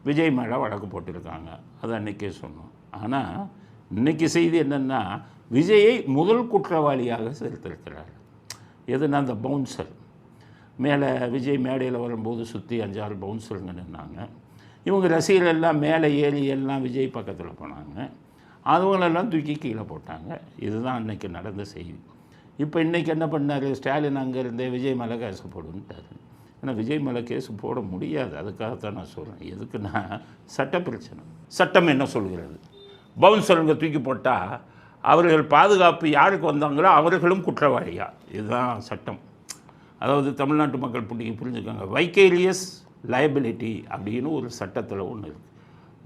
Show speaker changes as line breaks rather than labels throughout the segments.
விஜய் மேலே வழக்கு போட்டிருக்காங்க. அதை அன்றைக்கே சொன்னோம். ஆனால் இன்றைக்கி செய்தி என்னென்னா, விஜயை முதல் குற்றவாளியாக சேர்த்திருக்கிறார். எதுனா அந்த பவுன்சர் மேலே விஜய் மேடையில் வரும்போது சுற்றி 5-6 பவுன்சருங்க நின்னாங்க. இவங்க ரசிகர்கள் எல்லாம் மேலே ஏறி எல்லாம் விஜய் பக்கத்தில் போனாங்க. அவங்களெல்லாம் தூக்கி கீழே போட்டாங்க. இதுதான் அன்றைக்கி நடந்த செய்தி. இப்போ இன்றைக்கி என்ன பண்ணார் ஸ்டாலின், அங்கே இருந்தே விஜய் மேலே கேஸ் போடுன்ட்டார். ஏன்னா விஜய் மேலே கேஸ் போட முடியாது. அதுக்காகத்தான் நான் சொல்கிறேன். எதுக்குன்னா சட்ட பிரச்சனை. சட்டம் என்ன சொல்கிறது? பவுன்சருங்க தூக்கி போட்டால் அவர்கள் பாதுகாப்பு யாருக்கு வந்தாங்களோ அவர்களும் குற்றவாளியா? இதுதான் சட்டம். அதாவது தமிழ்நாட்டு மக்கள் புரிஞ்சுக்கோங்க. வைக்கேரியஸ் லயபிலிட்டி அப்படின்னு ஒரு சட்டத்தில் ஒன்று இருக்குது.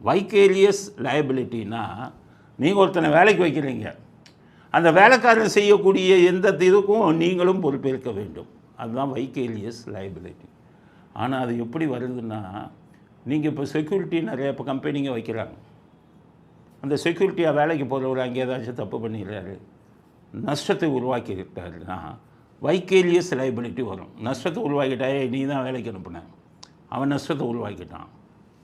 வைக்கேரியஸ் லயபிலிட்டினா, நீங்கள் ஒருத்தனை வேலைக்கு வைக்கிறீங்க, அந்த வேலைக்காரன் செய்யக்கூடிய எந்த இதுக்கும் நீங்களும் பொறுப்பேற்க வேண்டும். அதுதான் வைக்கேரியஸ் லயபிலிட்டி. ஆனால் அது எப்படி வருதுன்னா, நீங்கள் இப்போ செக்யூரிட்டி நிறைய இப்போ கம்பெனிங்க வைக்கிறாங்க. அந்த செக்யூரிட்டியாக வேலைக்கு போகிறவர் அங்கே ஏதாச்சும் தப்பு பண்ணிடுறாரு, நஷ்டத்தை உருவாக்கிட்டாருன்னா வைக்கேரியஸ் லைபிலிட்டி வரும். நஷ்டத்தை உருவாக்கிட்டாயே நீ தான் வேலைக்கு அனுப்புன, அவன் நஷ்டத்தை உருவாக்கிட்டான்,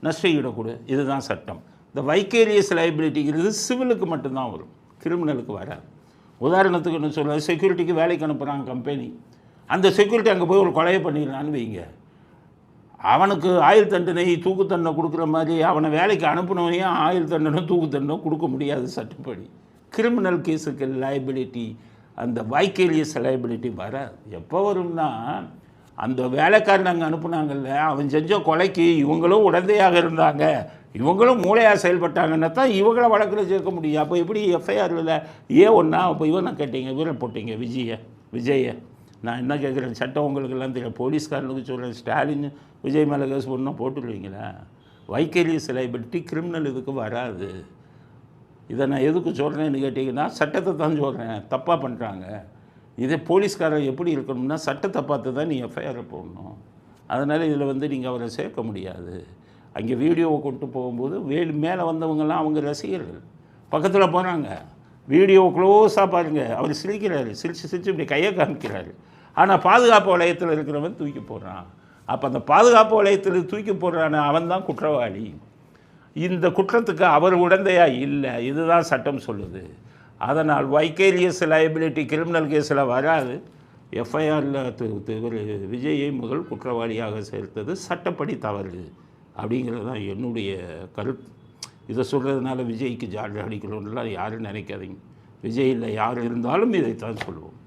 நஷ்ட ஈடக்கூடு. இதுதான் சட்டம். இந்த வைக்கேரியஸ் லைபிலிட்டிங்கிறது சிவிலுக்கு மட்டும்தான் வரும், கிரிமினலுக்கு வராது. உதாரணத்துக்கு என்ன சொல்ல, செக்யூரிட்டிக்கு வேலைக்கு அனுப்புகிறாங்க கம்பெனி, அந்த செக்யூரிட்டி அங்கே போய் ஒரு கொலையை பண்ணிடலான்னு வைங்க, அவனுக்கு ஆயுள் தண்டனை தூக்கு தண்டனை கொடுக்குற மாதிரி அவனை வேலைக்கு அனுப்பினவனையும் ஆயுள் தண்டனை தூக்கு தண்டனை கொடுக்க முடியாது சட்டப்படி. கிரிமினல் கேஸுக்கு லைபிலிட்டி, அந்த வைக்கேரியஸ் லைபிலிட்டி வராது. எப்போ வரும்னா, அந்த வேலைக்காரன் அங்கே அனுப்புனாங்கல்ல, அவன் செஞ்ச கொலைக்கு இவங்களும் உடந்தையாக இருந்தாங்க, இவங்களும் மூளையாக செயல்பட்டாங்கன்னா தான் இவங்களை வழக்கில் சேர்க்க முடியும். அப்போ எப்படி எஃப்ஐஆரில் ஒன்றா அப்போ இவனை கேட்டீங்க, இவரை போட்டீங்க விஜயை. நான் என்ன கேட்குறேன், சட்டம் உங்களுக்கெல்லாம் தெரியும். போலீஸ்காரனுக்கு சொல்கிறேன், ஸ்டாலின் விஜய் மேலே கேஸ் போடணும் போட்டுருவீங்களா? வைக்கேரியஸ் லைபிலிட்டி கிரிமினல் இதுக்கு வராது. இதை நான் எதுக்கு சொல்கிறேன்னு கேட்டிங்கன்னா, சட்டத்தை தான் சொல்கிறேன். தப்பாக பண்ணுறாங்க. இதே போலீஸ்காரர் எப்படி இருக்கணும்னா, சட்டத்தை பார்த்து தான் நீ எஃப்ஐஆரை போடணும். அதனால் இதில் நீங்கள் அவரை சேர்க்க முடியாது. அங்கே வீடியோவை கொண்டு போகும்போது மேலே வந்தவங்கெல்லாம் அவங்க ரசிகர்கள் பக்கத்தில் போகிறாங்க. வீடியோ க்ளோஸாக பாருங்கள், அவர் சிரிக்கிறாரு, சிரித்து இப்படி கையை காமிக்கிறாரு. ஆனால் பாதுகாப்பு வளையத்தில் இருக்கிறவன் தூக்கி போடுறான். அப்போ அந்த பாதுகாப்பு வளையத்தில் தூக்கி போடுறான அவன் தான் குற்றவாளி. இந்த குற்றத்துக்கு அவர் உடந்தையாக இல்லை. இதுதான் சட்டம் சொல்லுது. அதனால் வைக்கேரியஸ் லைபிலிட்டி கிரிமினல் கேஸில் வராது. எஃப்ஐஆரில் விஜயை முதல் குற்றவாளியாக சேர்த்தது சட்டப்படி தவறு அப்படிங்கிறது தான் என்னுடைய கருத்து. இதை சொல்கிறதுனால விஜய்க்கு ஜாலி அடிக்கணும்லாம் யாரும் நினைக்காதீங்க. விஜயில் யார் இருந்தாலும் இதைத்தான் சொல்லுவோம்.